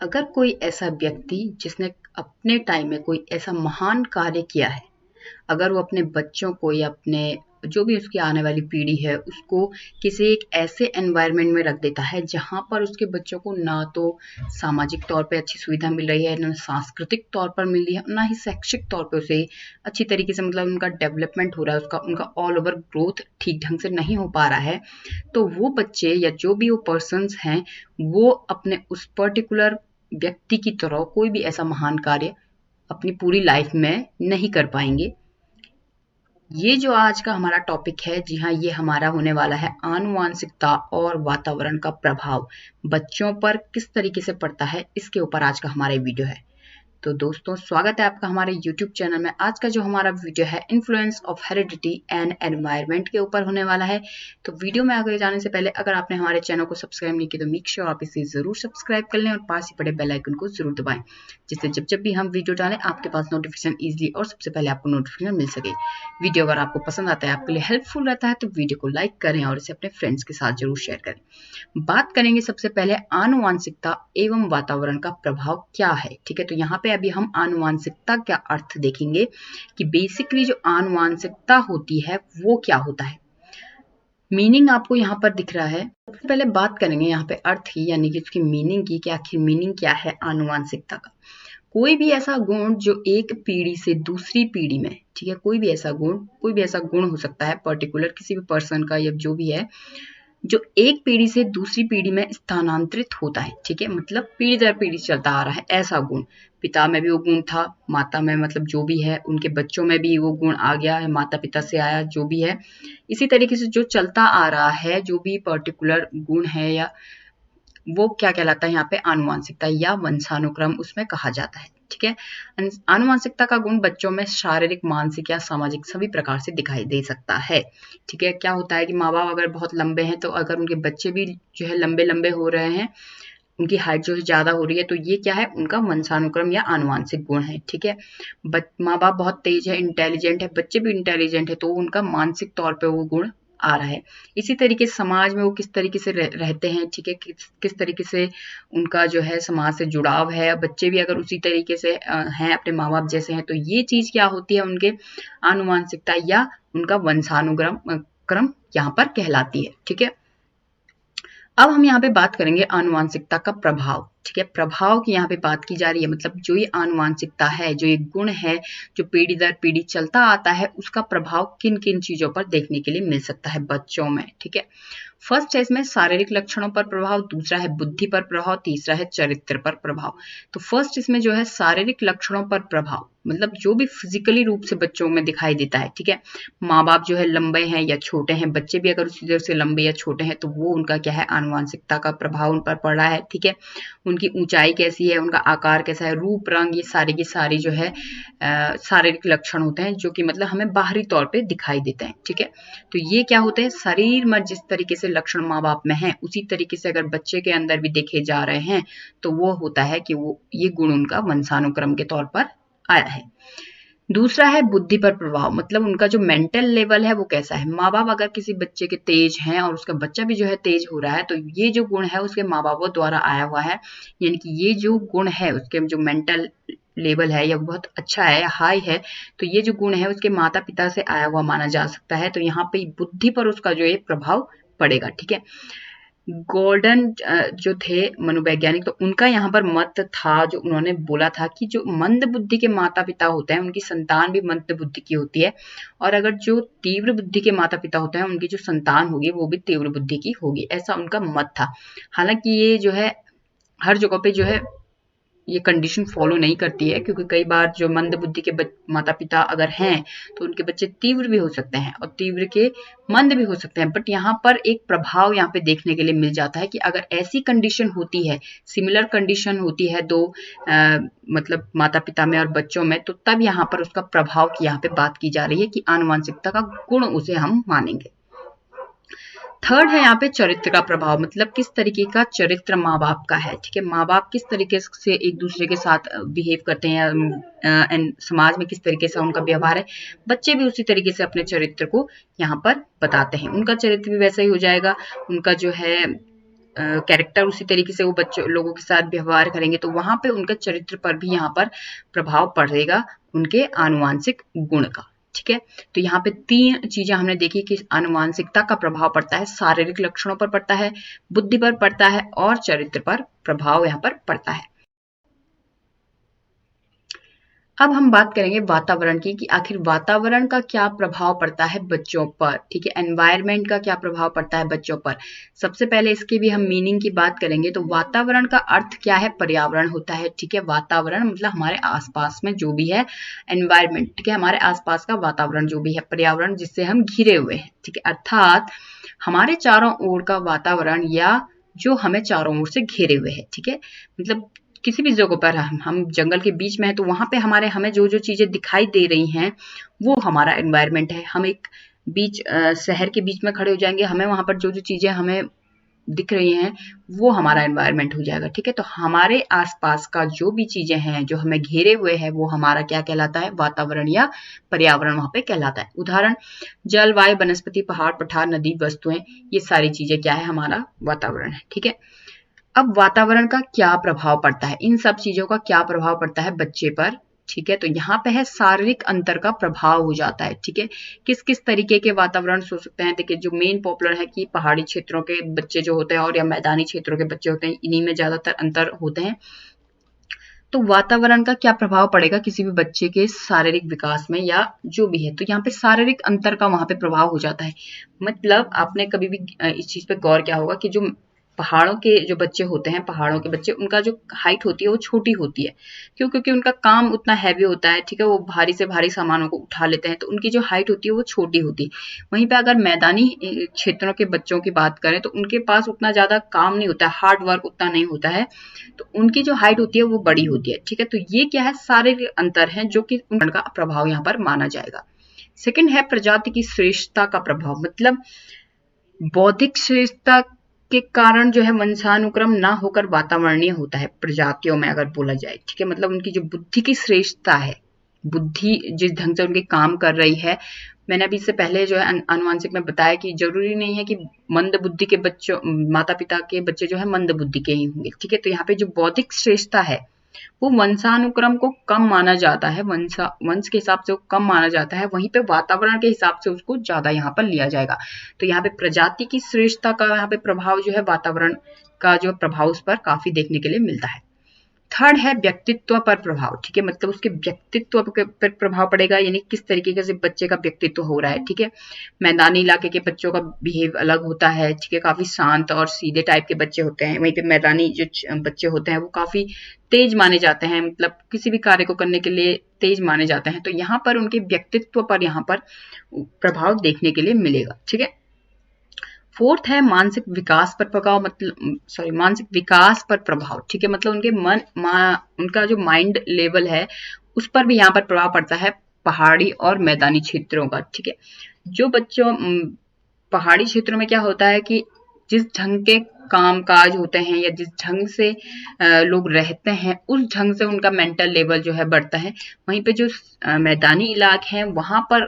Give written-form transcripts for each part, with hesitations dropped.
अगर कोई ऐसा व्यक्ति जिसने अपने टाइम में कोई ऐसा महान कार्य किया है, अगर वो अपने बच्चों को या अपने जो भी उसकी आने वाली पीढ़ी है उसको किसी एक ऐसे एनवायरनमेंट में रख देता है जहाँ पर उसके बच्चों को ना तो सामाजिक तौर पे अच्छी सुविधा मिल रही है, ना सांस्कृतिक तौर पर मिल रही है, ना ही शैक्षिक तौर पे उसे अच्छी तरीके से मतलब उनका डेवलपमेंट हो रहा है, उसका उनका ऑल ओवर ग्रोथ ठीक ढंग से नहीं हो पा रहा है, तो वो बच्चे या जो भी वो पर्सन्स हैं वो अपने उस पर्टिकुलर व्यक्ति की तरह कोई भी ऐसा महान कार्य अपनी पूरी लाइफ में नहीं कर पाएंगे। ये जो आज का हमारा टॉपिक है, जी हाँ, ये हमारा होने वाला है आनुवांशिकता और वातावरण का प्रभाव बच्चों पर किस तरीके से पड़ता है, इसके ऊपर आज का हमारा वीडियो है। तो दोस्तों, स्वागत है आपका हमारे YouTube चैनल में। आज का जो हमारा वीडियो है influence of heredity and environment के ऊपर होने वाला है। तो वीडियो में आगे जाने से पहले अगर आपने हमारे चैनल को सब्सक्राइब नहीं किया तो मेक श्योर आप इसे जरूर सब्सक्राइब कर लें और पास ही पड़े बेल आइकन को जरूर दबाएं, जिससे जब जब भी हम वीडियो डालें आपके पास नोटिफिकेशन इजीली और सबसे पहले आपको नोटिफिकेशन मिल सके। वीडियो अगर आपको पसंद आता है, आपके लिए हेल्पफुल रहता है, तो वीडियो को लाइक करें और इसे अपने फ्रेंड्स के साथ जरूर शेयर करें। बात करेंगे सबसे पहले आनुवांशिकता एवं वातावरण का प्रभाव क्या है। ठीक है, तो यहाँ पे अभी हम आनुवांशिकता का अर्थ देखेंगे कि बेसिकली जो आनुवांशिकता होती है वो क्या होता है। मीनिंग आपको यहाँ पर दिख रहा है। सबसे पहले बात करेंगे यहाँ पे अर्थ की, यानी कि उसकी मीनिंग की, कि आखिर मीनिंग क्या है आनुवांशिकता का। कोई भी ऐसा गुण जो एक पीढ़ी से दूसरी पीढ़ी में, ठीक है, कोई भी ऐसा गुण हो सकता है पर्टिकुलर किसी भी पर्सन का या जो भी है, जो एक पीढ़ी से दूसरी पीढ़ी में स्थानांतरित होता है। ठीक है, मतलब पीढ़ी दर पीढ़ी चलता आ रहा है ऐसा गुण। पिता में भी वो गुण था, माता में मतलब जो भी है, उनके बच्चों में भी वो गुण आ गया है, माता पिता से आया जो भी है। इसी तरीके से जो चलता आ रहा है, जो भी पर्टिकुलर गुण है या वो क्या कहलाता है यहाँ पे आनुवांशिकता या वंशानुक्रम उसमें कहा जाता है। ठीक है, आनुवांशिकता का गुण बच्चों में शारीरिक, मानसिक या सामाजिक सभी प्रकार से दिखाई दे सकता है। ठीक है, क्या होता है कि माँ बाप अगर बहुत लंबे हैं तो अगर उनके बच्चे भी जो है लंबे लंबे हो रहे हैं, उनकी हाइट जो है ज्यादा हो रही है, तो ये क्या है, उनका वंशानुक्रम या आनुवांशिक गुण है। ठीक है, माँ बाप बहुत तेज है, इंटेलिजेंट है, बच्चे भी इंटेलिजेंट है, तो उनका मानसिक तौर पे वो गुण आ रहा है। इसी तरीके से समाज में वो किस तरीके से रहते हैं, ठीक है, किस तरीके से उनका जो है समाज से जुड़ाव है, बच्चे भी अगर उसी तरीके से हैं, अपने माँ बाप जैसे हैं, तो ये चीज क्या होती है, उनके आनुवांशिकता या उनका वंशानुक्रम क्रम यहाँ पर कहलाती है। ठीक है, अब हम यहाँ पे बात करेंगे आनुवांशिकता का प्रभाव। ठीक है, प्रभाव की यहाँ पे बात की जा रही है, मतलब जो ये आनुवांशिकता है, जो ये गुण है, जो पीढ़ी दर पीढ़ी चलता आता है, उसका प्रभाव किन किन चीजों पर देखने के लिए मिल सकता है बच्चों में। ठीक है, फर्स्ट है इसमें शारीरिक लक्षणों पर प्रभाव, दूसरा है बुद्धि पर प्रभाव, तीसरा है चरित्र पर प्रभाव। तो फर्स्ट इसमें जो है शारीरिक लक्षणों पर प्रभाव, मतलब जो भी फिजिकली रूप से बच्चों में दिखाई देता है। ठीक है, माँ बाप जो है लंबे हैं या छोटे हैं, बच्चे भी अगर उसी तरह से लंबे या छोटे हैं, तो वो उनका क्या है, आनुवांशिकता का प्रभाव उन पर पड़ रहा है। ठीक है, उनकी ऊंचाई कैसी है, उनका आकार कैसा है, रूप रंग, ये सारी की सारी जो है शारीरिक लक्षण होते हैं, जो कि मतलब हमें बाहरी तौर पे दिखाई देते हैं। ठीक है, तो ये क्या होते हैं, शरीर में जिस तरीके से लक्षण माँ बाप में है, उसी तरीके से अगर बच्चे के अंदर भी देखे जा रहे हैं, तो वो होता है कि वो ये गुण उनका वंशानुक्रम के तौर पर आया है। दूसरा है बुद्धि पर प्रभाव, मतलब उनका जो मेंटल लेवल है वो कैसा है। माँ बाप अगर किसी बच्चे के तेज हैं और उसका बच्चा भी जो है तेज हो रहा है, तो ये जो गुण है उसके माँ बापों द्वारा आया हुआ है, यानी कि ये जो गुण है उसके जो मेंटल लेवल है या बहुत अच्छा है, हाई है, तो ये जो गुण है उसके माता पिता से आया हुआ माना जा सकता है। तो यहाँ पे बुद्धि पर उसका जो है प्रभाव पड़ेगा। ठीक है, गॉर्डन जो थे मनोवैज्ञानिक, तो उनका यहाँ पर मत था, जो उन्होंने बोला था कि जो मंद बुद्धि के माता पिता होते हैं उनकी संतान भी मंद बुद्धि की होती है, और अगर जो तीव्र बुद्धि के माता पिता होते हैं उनकी जो संतान होगी वो भी तीव्र बुद्धि की होगी, ऐसा उनका मत था। हालांकि ये जो है हर जगह पे जो है ये कंडीशन फॉलो नहीं करती है, क्योंकि कई बार जो मंद बुद्धि के माता पिता अगर हैं तो उनके बच्चे तीव्र भी हो सकते हैं और तीव्र के मंद भी हो सकते हैं। बट यहाँ पर एक प्रभाव यहाँ पे देखने के लिए मिल जाता है कि अगर ऐसी कंडीशन होती है, सिमिलर कंडीशन होती है दो मतलब माता पिता में और बच्चों में, तो तब यहाँ पर उसका प्रभाव की यहाँ पे बात की जा रही है कि आनुवांशिकता का गुण उसे हम मानेंगे। थर्ड है यहाँ पे चरित्र का प्रभाव, मतलब किस तरीके का चरित्र माँ बाप का है। ठीक है, माँ बाप किस तरीके से एक दूसरे के साथ बिहेव करते हैं, एंड समाज में किस तरीके से उनका व्यवहार है, बच्चे भी उसी तरीके से अपने चरित्र को यहाँ पर बताते हैं। उनका चरित्र भी वैसा ही हो जाएगा, उनका जो है कैरेक्टर उसी तरीके से वो बच्चों लोगों के साथ व्यवहार करेंगे तो वहां पे उनका चरित्र पर भी यहाँ पर प्रभाव पड़ेगा उनके आनुवांशिक गुण का। ठीक है, तो यहाँ पे 3 चीजें हमने देखी कि आनुवांशिकता का प्रभाव पड़ता है, शारीरिक लक्षणों पर पड़ता है, बुद्धि पर पड़ता है और चरित्र पर प्रभाव यहाँ पर पड़ता है। अब हम बात करेंगे वातावरण की कि आखिर वातावरण का क्या प्रभाव पड़ता है बच्चों पर। ठीक है, एनवायरनमेंट का क्या प्रभाव पड़ता है बच्चों पर। सबसे पहले इसकी भी हम मीनिंग की बात करेंगे तो वातावरण का अर्थ क्या है, पर्यावरण होता है। ठीक है, वातावरण मतलब हमारे आसपास में जो भी है एनवायरनमेंट, ठीक है, हमारे आसपास का वातावरण जो भी है, पर्यावरण जिससे हम घिरे हुए हैं। ठीक है, अर्थात हमारे चारों ओर का वातावरण या जो हमें चारों ओर से घेरे हुए है। ठीक है, मतलब किसी भी जगह पर हम जंगल के बीच में है तो वहां पे हमें जो जो चीजें दिखाई दे रही हैं वो हमारा एनवायरनमेंट है। हम एक शहर के बीच में खड़े हो जाएंगे, हमें वहां पर जो जो चीजें हमें दिख रही हैं वो हमारा एनवायरनमेंट हो जाएगा। ठीक है, तो हमारे आसपास का जो भी चीजें हैं जो हमें घेरे हुए हैं वो हमारा क्या कहलाता है, वातावरण या पर्यावरण वहां पे कहलाता है। उदाहरण जल, वायु, वनस्पति, पहाड़, पठार, नदी, वस्तुएं, ये सारी चीजें क्या है, हमारा वातावरण है। ठीक है, अब वातावरण का क्या प्रभाव पड़ता है, इन सब चीजों का क्या प्रभाव पड़ता है बच्चे पर। ठीक है, तो यहाँ पे है शारीरिक अंतर का प्रभाव हो जाता है। ठीक है, किस किस तरीके के वातावरण हो सकते हैं। देखिए, जो मेन पॉपुलर है कि पहाड़ी क्षेत्रों के बच्चे जो होते हैं और या मैदानी क्षेत्रों के बच्चे होते हैं, इन्हीं में ज्यादातर अंतर होते हैं। तो वातावरण का क्या प्रभाव पड़ेगा किसी भी बच्चे के शारीरिक विकास में या जो भी है, तो यहाँ पे शारीरिक अंतर का वहां पे प्रभाव हो जाता है। मतलब आपने कभी भी इस चीज पे गौर किया होगा कि जो पहाड़ों के जो बच्चे होते हैं, पहाड़ों के बच्चे, उनका जो हाइट होती है वो छोटी होती है। क्यों? क्योंकि उनका काम उतना हैवी होता है। ठीक है, वो भारी से भारी सामानों को उठा लेते हैं तो उनकी जो हाइट होती है वो छोटी होती है। वहीं पे अगर मैदानी क्षेत्रों के बच्चों की बात करें तो उनके पास उतना ज्यादा काम नहीं होता है, हार्ड वर्क उतना नहीं होता है, तो उनकी जो हाइट होती है वो बड़ी होती है। ठीक है, तो ये क्या है, शारीरिक अंतर है जो कि उनका प्रभाव यहाँ पर माना जाएगा। सेकंड है प्रजाति की श्रेष्ठता का प्रभाव। मतलब बौद्धिक श्रेष्ठता के कारण जो है वंशानुक्रम ना होकर वातावरणीय होता है प्रजातियों में अगर बोला जाए। ठीक है, मतलब उनकी जो बुद्धि की श्रेष्ठता है, बुद्धि जिस ढंग से उनके काम कर रही है, मैंने अभी इससे पहले जो है आनुवांशिक में बताया कि जरूरी नहीं है कि मंद बुद्धि के बच्चों, माता पिता के बच्चे जो है मंद बुद्धि के ही होंगे। ठीक है, तो यहाँ पे जो बौद्धिक श्रेष्ठता है वो वंशानुक्रम को कम माना जाता है, वंश के हिसाब से वो कम माना जाता है, वहीं पे वातावरण के हिसाब से उसको ज्यादा यहाँ पर लिया जाएगा। तो यहाँ पे प्रजाति की श्रेष्ठता का यहाँ पे प्रभाव जो है वातावरण का जो प्रभाव उस पर काफी देखने के लिए मिलता है। थर्ड है व्यक्तित्व पर प्रभाव। ठीक है, मतलब उसके व्यक्तित्व पर प्रभाव पड़ेगा, यानी किस तरीके से बच्चे का व्यक्तित्व हो रहा है। ठीक है, मैदानी इलाके के बच्चों का बिहेव अलग होता है। ठीक है, काफी शांत और सीधे टाइप के बच्चे होते हैं, वहीं पे मैदानी जो बच्चे होते हैं वो काफी तेज माने जाते हैं, मतलब किसी भी कार्य को करने के लिए तेज माने जाते हैं। तो यहाँ पर उनके व्यक्तित्व पर यहाँ पर प्रभाव देखने के लिए मिलेगा। ठीक है, फोर्थ है मानसिक विकास पर प्रभाव, मतलब मानसिक विकास पर प्रभाव। ठीक है, मतलब उनके उनका जो माइंड लेवल है उस पर भी यहाँ पर प्रभाव पड़ता है पहाड़ी और मैदानी क्षेत्रों का। ठीक है, जो बच्चों पहाड़ी क्षेत्रों में क्या होता है कि जिस ढंग के काम काज होते हैं या जिस ढंग से लोग रहते हैं उस ढंग से उनका मेंटल लेवल जो है बढ़ता है। वहीं पे जो मैदानी इलाके हैं वहां पर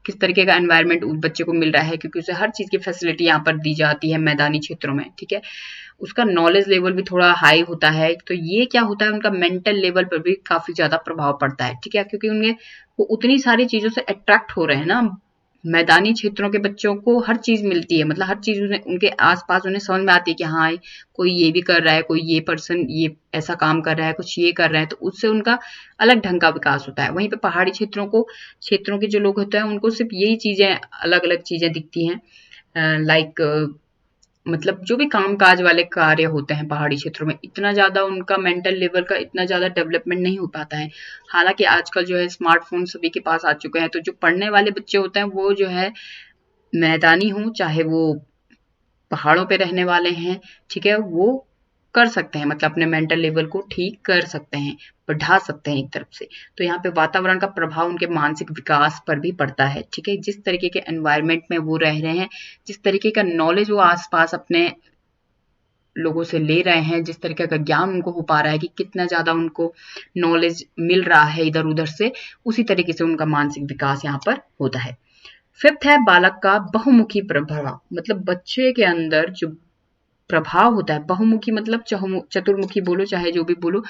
किस तरीके का एनवायरनमेंट उस बच्चे को मिल रहा है, क्योंकि उसे हर चीज की फैसिलिटी यहाँ पर दी जाती है मैदानी क्षेत्रों में। ठीक है, उसका नॉलेज लेवल भी थोड़ा हाई होता है, तो ये क्या होता है, उनका मेंटल लेवल पर भी काफी ज्यादा प्रभाव पड़ता है। ठीक है, क्योंकि उन्हें वो उतनी सारी चीजों से अट्रैक्ट हो रहे हैं ना, मैदानी क्षेत्रों के बच्चों को हर चीज मिलती है, मतलब हर चीज उनके आसपास उन्हें समझ में आती है कि हाँ कोई ये भी कर रहा है, कोई ये पर्सन ये ऐसा काम कर रहा है, कुछ ये कर रहा है, तो उससे उनका अलग ढंग का विकास होता है। वहीं पे पहाड़ी क्षेत्रों के जो लोग होते हैं उनको सिर्फ यही चीजें, अलग अलग चीजें दिखती हैं, लाइक मतलब जो भी कामकाज वाले कार्य होते हैं पहाड़ी क्षेत्रों में, इतना ज्यादा उनका मेंटल लेवल का इतना ज्यादा डेवलपमेंट नहीं हो पाता है। हालांकि आजकल जो है स्मार्टफोन सभी के पास आ चुके हैं, तो जो पढ़ने वाले बच्चे होते हैं वो जो है मैदानी हो चाहे वो पहाड़ों पे रहने वाले हैं, ठीक है, वो कर सकते हैं, मतलब अपने मेंटल लेवल को ठीक कर सकते हैं, बढ़ा सकते हैं एक तरफ से। तो यहाँ पे वातावरण का प्रभाव उनके मानसिक विकास पर भी पड़ता है। ठीक है, जिस तरीके के एनवायरनमेंट में वो रह रहे हैं, जिस तरीके का नॉलेज वो आसपास अपने लोगों से ले रहे हैं, जिस तरीके का ज्ञान उनको हो पा रहा है कि कितना ज्यादा उनको नॉलेज मिल रहा है इधर उधर से, उसी तरीके से उनका मानसिक विकास यहाँ पर होता है। फिफ्थ है बालक का बहुमुखी प्रभाव। मतलब बच्चे के अंदर जो प्रभाव होता है, बहुमुखी मतलब चतुर्मुखी बोलो चाहे जो भी बोलो,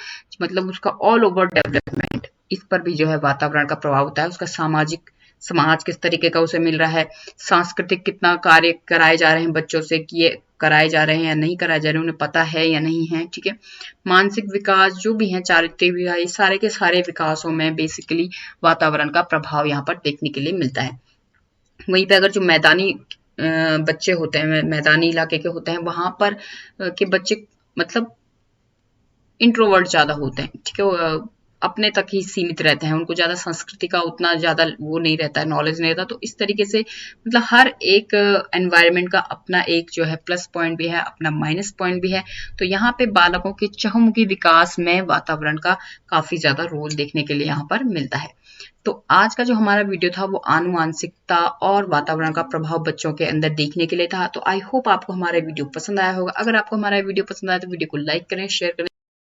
मतलब उसका ऑल ओवर डेवलपमेंट, इस पर भी जो है वातावरण का प्रभाव होता है। उसका सामाजिक, समाज किस तरीके का उसे मिल रहा है, सांस्कृतिक कितना कार्य कराए जा रहे हैं बच्चों से, कि ये कराए जा रहे हैं या नहीं कराए जा रहे हैं, उन्हें पता है या नहीं है, ठीक है। मानसिक विकास जो भी है, चारित्रिक विकास, ये सारे के सारे विकासों में बेसिकली वातावरण का प्रभाव यहाँ पर देखने के लिए मिलता है। वहीं पे अगर जो मैदानी बच्चे होते हैं, मैदानी इलाके के होते हैं, वहां पर के बच्चे मतलब इंट्रोवर्ट ज्यादा होते हैं, ठीक है, अपने तक ही सीमित रहते हैं, उनको ज्यादा संस्कृति का उतना ज्यादा वो नहीं रहता है, नॉलेज नहीं रहता। तो इस तरीके से मतलब हर एक एनवायरनमेंट का अपना एक जो है प्लस पॉइंट भी है, अपना माइनस पॉइंट भी है। तो यहाँ पे बालकों के चहुमुखी विकास में वातावरण का काफी ज्यादा रोल देखने के लिए यहाँ पर मिलता है। तो आज का जो हमारा वीडियो था वो आनुवांशिकता और वातावरण का प्रभाव बच्चों के अंदर देखने के लिए था। तो आई होप आपको हमारा वीडियो पसंद आया होगा। अगर आपको हमारा वीडियो पसंद आया तो वीडियो को लाइक करें, शेयर करें।